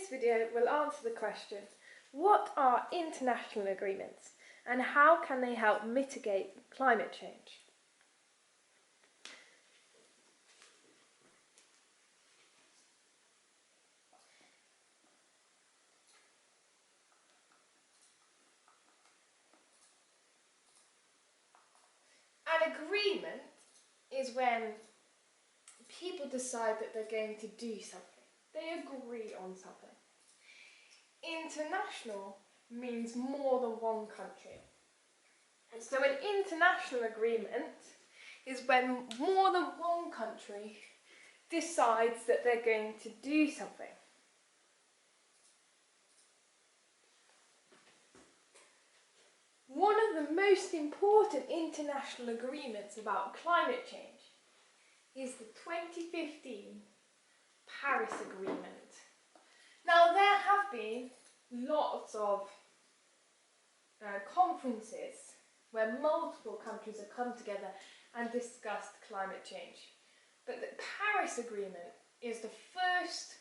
this video we'll answer the question, what are international agreements and how can they help mitigate climate change? An agreement is when people decide that they're going to do something. They agree on something. International means more than one country. And so an international agreement is when more than one country decides that they're going to do something. One of the most important international agreements about climate change is the 2015 Paris Agreement. Now there have been lots of conferences where multiple countries have come together and discussed climate change. But the Paris Agreement is the first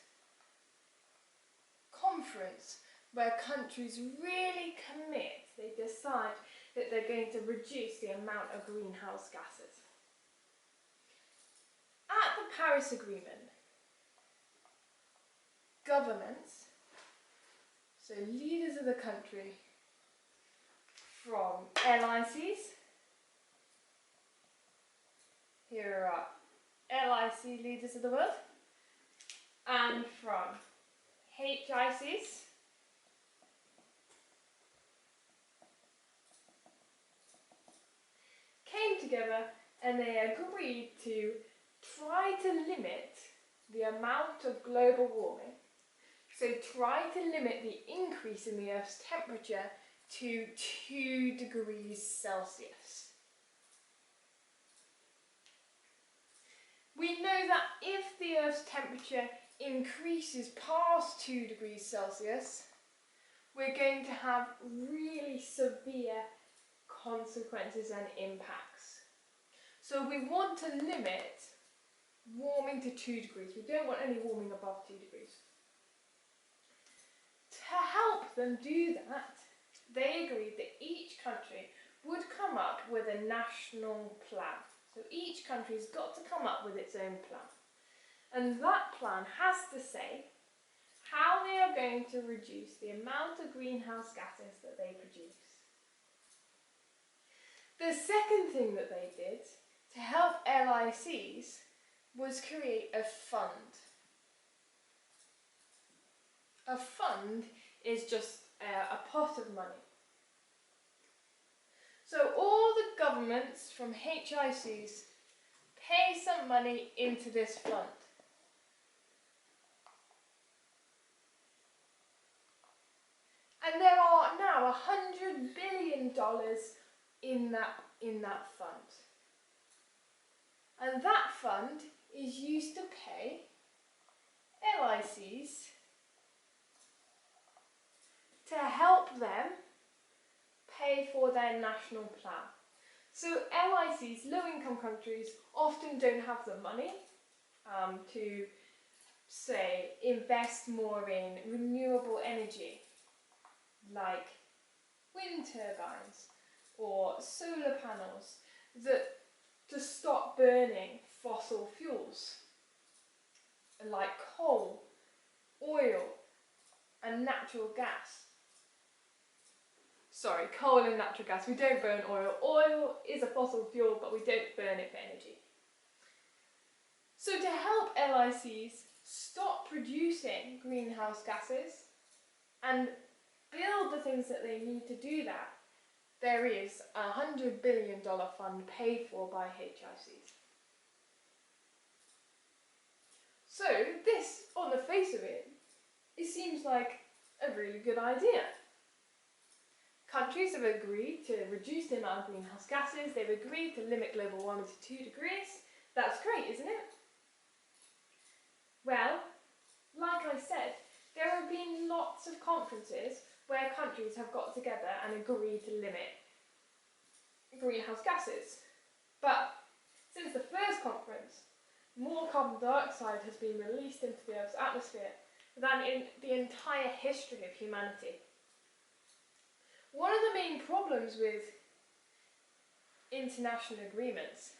conference where countries really commit, they decide that they're going to reduce the amount of greenhouse gases. At the Paris Agreement, governments, so leaders of the country from LICs, here are LIC leaders of the world, and from HICs, came together and they agreed to try to limit the amount of global warming, so try to limit the increase in the Earth's temperature to 2 degrees Celsius. We know that if the Earth's temperature increases past 2 degrees Celsius, we're going to have really severe consequences and impacts. So we want to limit warming to 2 degrees. We don't want any warming above 2 degrees. To help them do that, they agreed that each country would come up with a national plan. So each country's got to come up with its own plan. And that plan has to say how they are going to reduce the amount of greenhouse gases that they produce. The second thing that they did to help LICs was create a fund. A fund is just a pot of money. So all the governments from HICs pay some money into this fund. And there are now $100 billion in that fund. And that fund is used to pay LICs to help them pay for their national plan. So LICs, low-income countries, often don't have the money to, say, invest more in renewable energy, like wind turbines or solar panels, to stop burning fossil fuels, like coal, oil and natural gas. Sorry, coal and natural gas. We don't burn oil. Oil is a fossil fuel, but we don't burn it for energy. So to help LICs stop producing greenhouse gases and build the things that they need to do that, there is a $100 billion fund paid for by HICs. So this, on the face of it, it seems like a really good idea. Countries have agreed to reduce the amount of greenhouse gases, they've agreed to limit global warming to 2 degrees. That's great, isn't it? Well, like I said, there have been lots of conferences where countries have got together and agreed to limit greenhouse gases. But since the first conference, more carbon dioxide has been released into the Earth's atmosphere than in the entire history of humanity. One of the main problems with international agreements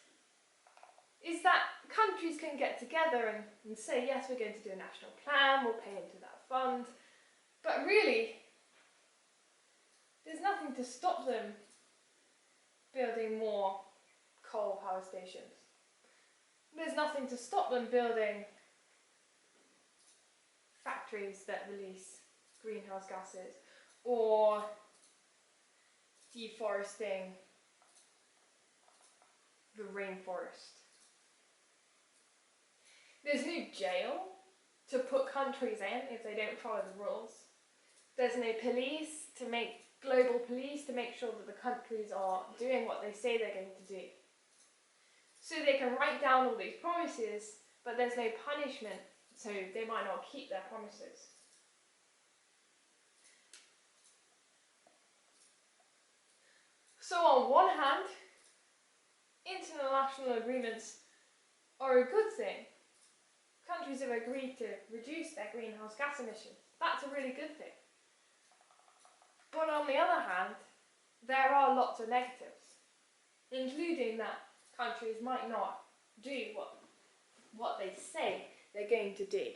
is that countries can get together and say, yes, we're going to do a national plan, we'll pay into that fund, but really, there's nothing to stop them building more coal power stations. There's nothing to stop them building factories that release greenhouse gases or deforesting the rainforest. There's no jail to put countries in if they don't follow the rules. There's no police to make global police to make sure that the countries are doing what they say they're going to do. So they can write down all these promises, but there's no punishment, so they might not keep their promises. So on one hand, international agreements are a good thing. Countries have agreed to reduce their greenhouse gas emissions. That's a really good thing. But on the other hand, there are lots of negatives, including that countries might not do what they say they're going to do.